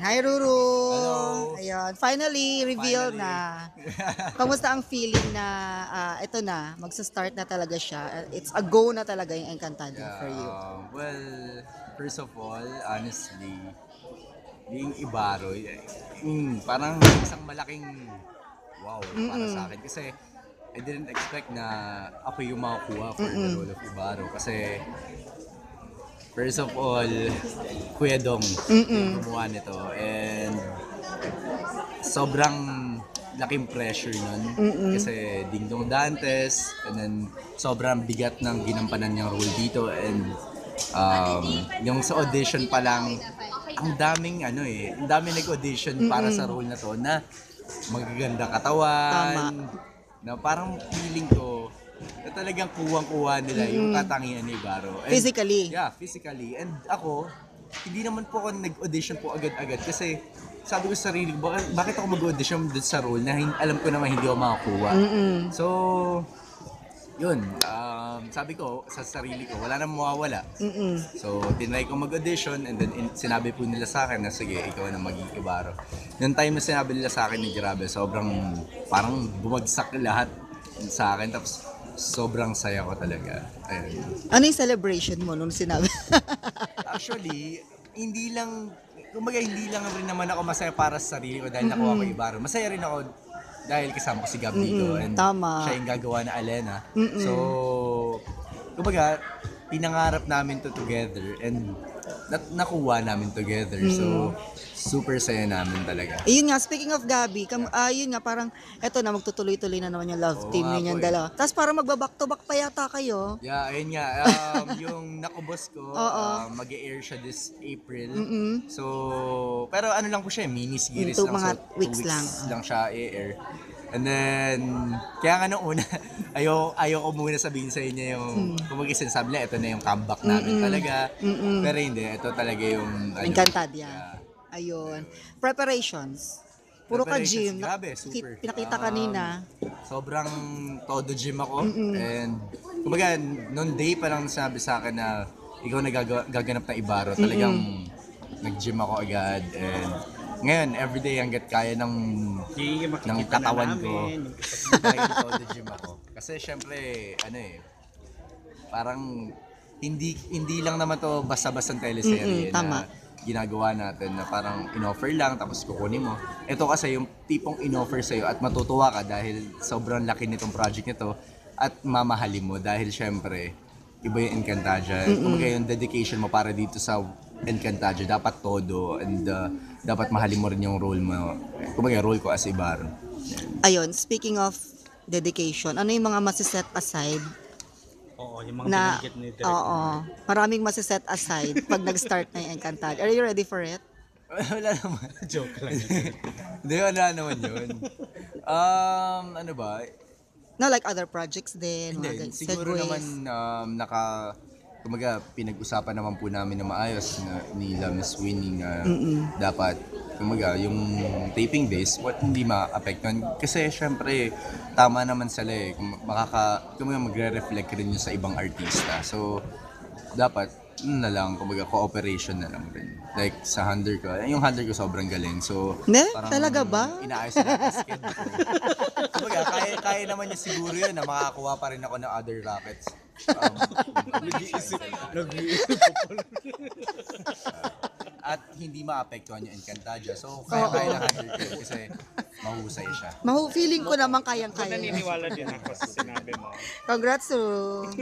Hi, Ruru! Hello! Ayun, finally, reveal Finally. na. Kamusta ang feeling na ito na, magsa-start na talaga siya? It's a go na talaga yung Encantadia for you. Well, first of all, honestly, being Ibaro, parang isang malaking wow para sa akin. Kasi I didn't expect na ako yung makukuha for the role of Ibaro. Kasi first of all, Kuya Dong yung gumawa nito. And sobrang laking pressure nun. Kasi Ding Dong Dantes, and then sobrang bigat ng ginampanan niyang role dito. And yung sa audition pa lang, ang daming ang daming nag-audition para sa role na to na magaganda katawan, na parang feeling ko na talagang kuwang-kuha nila yung katangian ni Baro. And, Physically? Yeah, physically. And ako, hindi naman po ako nag-audition po agad-agad kasi sabi ko sa sarili ko, bakit ako mag-audition dun sa role na alam ko naman hindi ako makakuha. So, yun, sabi ko sa sarili ko, wala namang mawawala. So, tinry ko mag-audition and then sinabi po nila sa akin na sige, ikaw na magiging Ibaro. Noong time na sinabi nila sa akin, grabe, sobrang parang bumagsak lahat sa akin. Tapos, sobrang saya ko talaga. Ayun. Ano yung celebration mo nung sinabi? Actually, hindi lang rin naman ako masaya para sa sarili ko dahil nakuha ko Ibaro. Masaya rin ako dahil kasama ko si Gab dito and tama. siya yung gagawa na Alena. So, kumbaga, pinangarap namin to together and nakuha namin together. So, super saya namin talaga. Ayun nga, speaking of Gabi, yun nga, parang eto na, magtutuloy-tuloy na naman yung love team nga ninyong po, dalawa. Tapos parang magbaback-to-back pa yata kayo. Yeah, ayun nga. Yung Nakubos ko, mag-e-air siya this April. So, pero ano lang po siya, mini series lang. Mga So, 2 weeks weeks lang. lang siya i-air. And then, kaya nga nung una, ayaw ko muna sabihin sa inyo yung, kumbaga sinasabi nila, ito na yung comeback namin talaga. Pero hindi, ito talaga yung, Encantadia. Yeah. Ayun. Preparations. Puro ka Preparations, gym. grabe, super. Pinakita kanina. Sobrang todo gym ako. And kumbaga, noong day pa lang sabi sa akin na ikaw gaganap na Ibaro, talagang nag-gym ako agad. And ngayon, everyday hanggat kaya ng katawan ko, talagang todo gym ako. Kasi syempre, parang hindi lang naman to basta-bastang teleserye tama. na ginagawa natin na parang in-offer lang tapos kukunin mo. Ito kasi yung tipong in-offer sa'yo at matutuwa ka dahil sobrang laki nitong project nito at mamahalin mo dahil syempre iba yung Encantadia. Kumbaga yung dedication mo para dito sa Encantadia dapat todo and dapat mahalin mo rin yung role mo. Kumbaga role ko as Ibaro. Ayun, speaking of dedication, ano yung mga masiset aside Oo, yung mga na, binanggit ni Direk. maraming masiset aside pag nag-start na yung Encantadia. Are you ready for it? Wala naman. Joke lang. Hindi, wala naman yun. Ano ba? No, like other projects din. Hindi, Mga siguro segues. naman kumaga pinag-usapan naman po namin na maayos na nila Miss Winnie na dapat kumaga yung taping days hindi ma-apektuhan kasi syempre tama naman sila kumaga magre-reflect rin yun sa ibang artista. So dapat na lang kumaga cooperation na lang rin. Like sa handler ko, yung handler ko sobrang galing. So Ne? parang Talaga ba? inaayos na yung schedule ko. Kumbaga, kaya naman niya siguro yun na makakuha pa rin ako ng other rackets. At hindi maapektuhan yung Encantadia. So, kaya na handle ko kasi mahusay siya. Feeling ko naman kayang-kaya. Naniniwala din ako sa sinabi mo. Congrats, Ru.